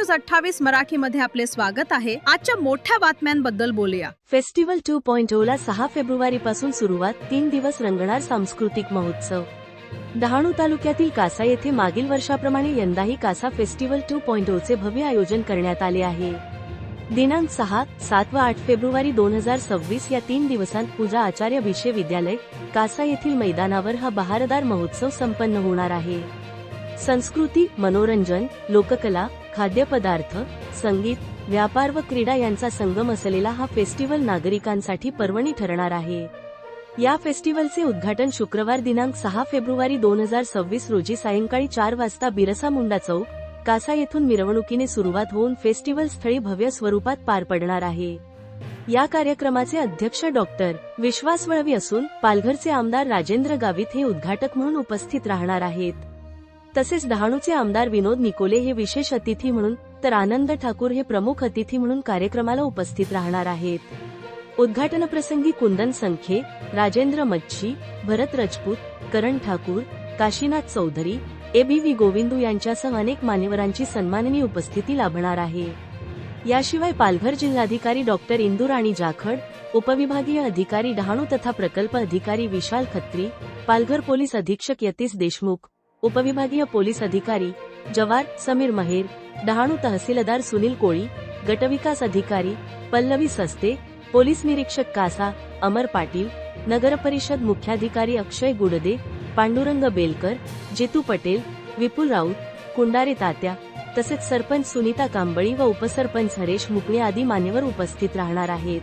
iNews28 मराठीमध्ये आपले स्वागत आहे। आजच्या मोठ्या बातम्यांबद्दल बोलूया। फेस्टिवल 2.0 ला 6 फेब्रुवारी पासून सुरुवात, 3 दिवस रंगणार सांस्कृतिक महोत्सव। डहाणू तालुक्यातील कासा येथे मागील वर्षाप्रमाणे यंदाही कासा फेस्टिवल 2.0 चे भव्य आयोजन करण्यात आले आहे। दिनांक 6, 7 व 8 फेब्रुवारी 2026 या 3 दिवसांत पूजा आचार्य विश्वविद्यालय कासा येथील मैदानावर हा बहारदार महोत्सव संपन्न होणार आहे। संस्कृती, मनोरंजन, लोककला, खाद्यपदार्थ, संगीत, व्यापार व क्रीडा यांचा संगम असलेला हा फेस्टिवल नागरिकांसाठी पर्वणी ठरणार आहे। या फेस्टिवलचे उद्घाटन शुक्रवार दिनांक 6 फेब्रुवारी 2026 रोजी सायंकाळी 4 वाजता बिरसा मुंडा चौक, कासा येथून मिरवणुकीने सुरुवात होऊन फेस्टिवल स्थळी भव्य स्वरूपात पार पडणार आहे। या कार्यक्रमाचे अध्यक्ष डॉक्टर विश्वास वळवी असून पालघरचे आमदार राजेंद्र गावित हे उद्घाटक म्हणून उपस्थित राहणार आहेत। तसेच डहाणूचे आमदार विनोद निकोले हे विशेष अतिथी म्हणून तर आनंद ठाकूर हे प्रमुख अतिथी म्हणून कार्यक्रमाला उपस्थित राहणार आहेत। उद्घाटनप्रसंगी कुंदन संखे, राजेंद्र मच्छी, भरत राजपूत, करण ठाकूर, काशीनाथ चौधरी, एबीव्ही गोविंदू यांच्यासह अनेक मान्यवरांची सन्माननीय उपस्थिती लाभणार आहे। याशिवाय पालघर जिल्हाधिकारी डॉक्टर इंदुराणी जाखड, उपविभागीय अधिकारी डहाणू तथा प्रकल्प अधिकारी विशाल खत्री, पालघर पोलीस अधीक्षक यतीश देशमुख, उपविभागीय पोलीस अधिकारी जवार समीर महेर, डहाणू तहसीलदार सुनील कोळी, गटविकास अधिकारी पल्लवी सस्ते, पोलीस निरीक्षक कासा अमर पाटील, नगरपरिषद मुख्याधिकारी अक्षय गुडदे, पांडुरंग बेलकर, जेतू पटेल, विपुल राऊत, कुंडारे तात्या, तसेच सरपंच सुनीता कांबळी व उपसरपंच हरेश मुकणे आदी मान्यवर उपस्थित राहणार आहेत।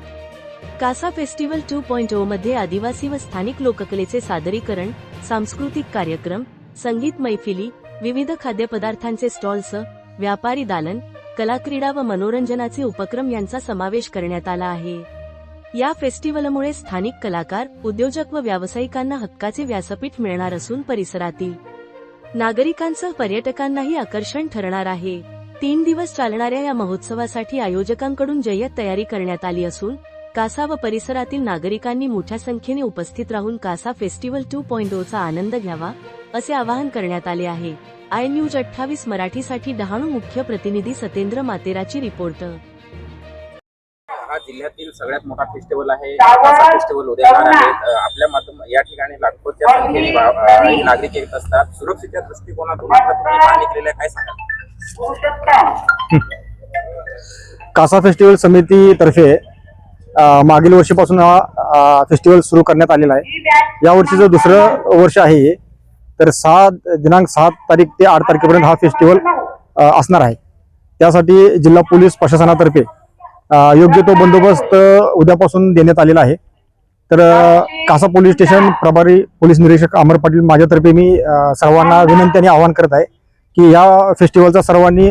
कासा फेस्टिवल 2.0 मध्ये आदिवासी व स्थानिक लोककलेचे सादरीकरण, सांस्कृतिक कार्यक्रम, संगीत मैफिली, विविध खाद्यपदार्थांचे स्टॉल्स, व्यापारी दालन, कलाक्रीडा व मनोरंजनाचे उपक्रम यांचा समावेश करण्यात आला आहे। या फेस्टिवलमुळे स्थानिक कलाकार, उद्योजक व व्यावसायिकांना हक्काचे व्यासपीठ मिळणार असून परिसरातील नागरिकांसह पर्यटकांनाही आकर्षण ठरणार आहे। 3 दिवस चालणाऱ्या या महोत्सवासाठी आयोजकांकडून जय्यत तयारी करण्यात आली असून कासा व परिसरातील नागरिकांनी मोठ्या संख्येने उपस्थित राहून कासा फेस्टिवल 2.0 चा आनंद घ्यावा असे आवाहन करण्यात आले आहे। iNews28 मराठीसाठी डहाणू मुख्य प्रतिनिधी सतेंद्र मातेराची रिपोर्ट। हा जिल्ह्यातील सगळ्यात मोठा फेस्टिवल आहे। कासा फेस्टिवल उद्या येणार आहे। आपल्या माध्यम या ठिकाणी लाखोच्या संख्येने नागरिक येत असतात। सुरक्षेच्या दृष्टिकोनातून तुम्ही पाहणी केलेलं आहे, काय सांगाल? कासा फेस्टिवल समितीतर्फे मागील वर्षीपासून हा फेस्टिवल सुरू करण्यात आलेला आहे। या वर्षीचं दुसरं वर्ष आहे। तर दिनांक 7 तारीख ते 8 तारखेपर्यंत हा फेस्टिवल असणार आहे। त्यासाठी जिल्हा पोलीस प्रशासनातर्फे योग्य तो बंदोबस्त उद्यापासून देण्यात आलेला आहे। तर कासा पोलीस स्टेशन प्रभारी पोलीस निरीक्षक अमर पाटील माझ्यातर्फे मी सर्वांना विनंती आणि आवाहन करत आहे की या फेस्टिवलचा सर्वांनी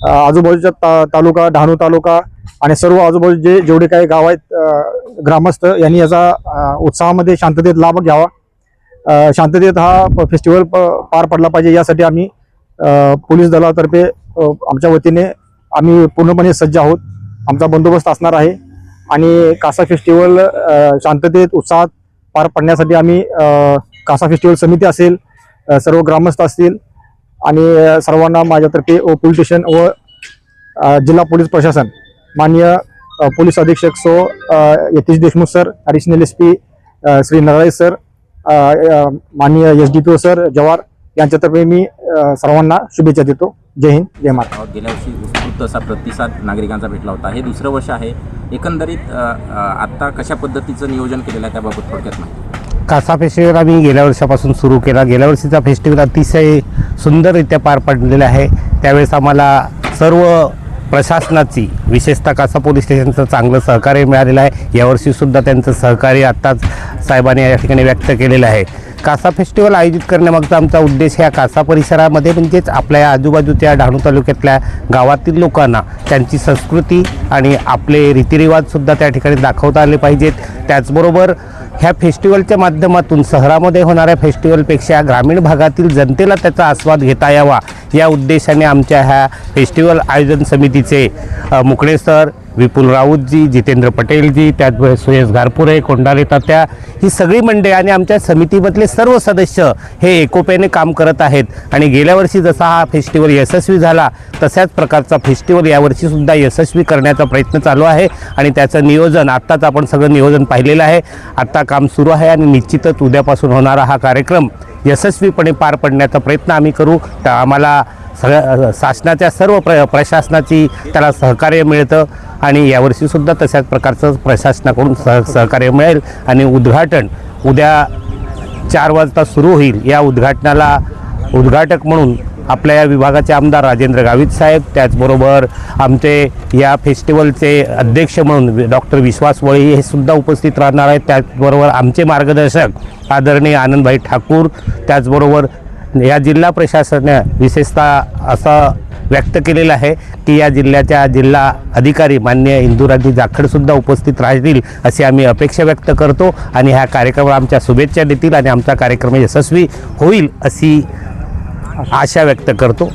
आजूबाजूचा तालुका, डहाणू तालुका आणि सर्व आजूबाजूचे जेवढे काही गाव आहेत ग्रामस्थ यांनी याचा उत्साहामध्ये शांततेत लाभ घ्यावा। शांततेत हा फेस्टिवल पार पडला पाहिजे यासाठी आम्ही पोलीस दलातर्फे आमच्या वतीने आम्ही पूर्णपणे सज्ज आहोत। आमचा बंदोबस्त असणार आहे आणि कासा फेस्टिवल शांततेत उत्साहात पार पडण्यासाठी आम्ही कासा फेस्टिवल समिती असेल, सर्व ग्रामस्थ असतील आणि सर्वांना माझ्यातर्फे पोलीस स्टेशन व जिल्हा पोलीस प्रशासन, माननीय पोलीस अधीक्षक सो Yatish Deshmukh sir, additional SP Shri Narale sir, माननीय SDPO सर जवार यांच्यातर्फे मी सर्वांना शुभेच्छा देतो। जय हिंद, जय महाराष्ट्र। गेल्या वर्षी उत्स्फूर्त असा प्रतिसाद नागरिकांचा भेटला होता। हे दुसरं वर्ष आहे। एकंदरीत आता कशा पद्धतीचं नियोजन केलेलं आहे त्याबाबत थोडक्यात माहिती। कासा फेस्टिवल आम्ही गेल्या वर्षापासून सुरू केला। गेल्या वर्षीचा फेस्टिवल अतिशय सुंदररित्या पार पडलेला आहे। त्यावेळेस आम्हाला सर्व प्रशासनाची, विशेषतः कासा पोलीस स्टेशनचं चांगलं सहकार्य मिळालेलं आहे। यावर्षी सुद्धा त्यांचं सहकार्य आत्ताच साहेबांनी या ठिकाणी व्यक्त केलेलं आहे। कासा फेस्टिवल आयोजित करण्यामागचा आमचा उद्देश ह्या कासा परिसरामध्ये म्हणजेच आपल्या या आजूबाजूच्या डहाणू तालुक्यातल्या गावातील लोकांना त्यांची संस्कृती आणि आपले रीतिरिवाजसुद्धा त्या ठिकाणी दाखवता आले पाहिजेत। त्याचबरोबर ह्या फेस्टिवलच्या माध्यमातून शहरामध्ये होणाऱ्या फेस्टिवलपेक्षा ग्रामीण भागातील जनतेला त्याचा आस्वाद घेता यावा या उद्देशाने आमच्या ह्या फेस्टिवल आयोजन समितीचे मुकणे सर, विपुल राऊतजी, जितेंद्र पटेलजी, त्याचबरोबर सुयश घारपुरे, कोंडारे तात्या ही सगळी मंडळी आणि आमच्या समितीमधले सर्व सदस्य हे एकोप्याने काम करत आहेत. आणि गेल्या वर्षी जसा हा फेस्टिवल यशस्वी झाला तशाच प्रकारचा फेस्टिवल यावर्षीसुद्धा यशस्वी करण्याचा प्रयत्न चालू आहे. आणि त्याचं नियोजन आत्ताच आपण सगळं नियोजन पाहिलेलं आहे. आत्ता काम सुरू आहे आणि निश्चितच उद्यापासून होणारा हा कार्यक्रम यशस्वीपणे पार पडण्याचा प्रयत्न आम्ही करू. तर आम्हाला सगळ्या शासनाच्या सर्व प्रशासनाची त्याला सहकार्य मिळतं आणि यावर्षीसुद्धा तशाच प्रकारचं प्रशासनाकडून सहकार्य मिळेल. आणि उद्घाटन उद्या 4 वाजता सुरू होईल. या उद्घाटनाला उद्घाटक म्हणून आपल्या या विभागाचे आमदार राजेंद्र गावित साहेब, त्याचबरोबर आमचे या फेस्टिवलचे अध्यक्ष म्हणून डॉक्टर विश्वास वळी हे सुद्धा उपस्थित राहणार आहेत. त्याचबरोबर आमचे मार्गदर्शक आदरणीय आनंदभाई ठाकूर, त्याचबरोबर या जिल्हा प्रशासनाने विशेषतः असं व्यक्त केलेलं आहे की या जिल्ह्याच्या जिल्हा अधिकारी माननीय इंदुराजी जाखडसुद्धा उपस्थित राहतील अशी आम्ही अपेक्षा व्यक्त करतो. आणि ह्या कार्यक्रमाला आमच्या शुभेच्छा देतील आणि आमचा कार्यक्रम यशस्वी होईल अशी आशा व्यक्त करतो.